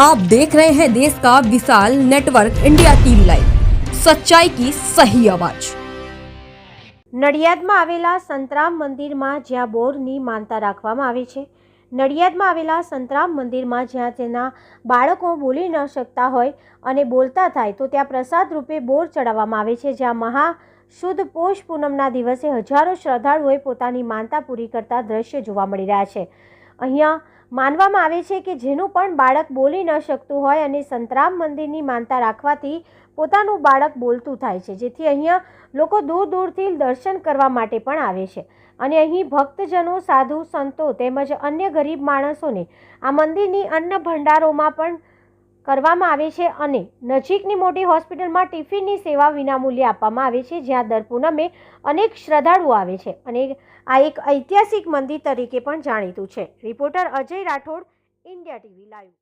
आप देख रहे हैं देश का विशाल नेटवर्क इंडिया टीवी लाइव, सच्चाई की सही आवाज। નડિયાદમાં આવેલા સંતરામ મંદિરમાં જ્યાં બોરની માનતા રાખવામાં આવે છે, નડિયાદમાં આવેલા સંતરામ મંદિરમાં જ્યાં તેના બાળકો બોલી ન શકતા હોય અને બોલતા થાય તો ત્યાં પ્રસાદ રૂપે બોર ચડાવવામાં આવે છે, જ્યાં મહાશુદ્ધ પોષ પૂનમના દિવસે હજારો શ્રદ્ધાળુઓએ પોતાની માનતા પૂરી કરતા દ્રશ્ય જોવા મળી રહ્યા છે। અહીંયા માનવામાં આવે છે કે જેનું પણ બાળક બોલી ન શકતું હોય અને સંતરામ મંદિરની માનતા રાખવાથી પોતાનું બાળક બોલતું થાય છે, જેથી અહીંયા લોકો દૂર દૂરથી દર્શન કરવા માટે પણ આવે છે અને અહીં ભક્તજનો, સાધુ સંતો તેમજ અન્ય ગરીબ માણસોને આ મંદિરની અન્ન ભંડારોમાં પણ કરવામાં આવે છે અને નજીકની મોટી હોસ્પિટલમાં ટિફિનની સેવા વિનામૂલ્યે આપવામાં આવે છે, જ્યાં દર પૂનમે અનેક શ્રદ્ધાળુઓ આવે છે અને આ એક ઐતિહાસિક મંદિર તરીકે પણ જાણીતું છે। Reporter Ajay Rathod, India TV live.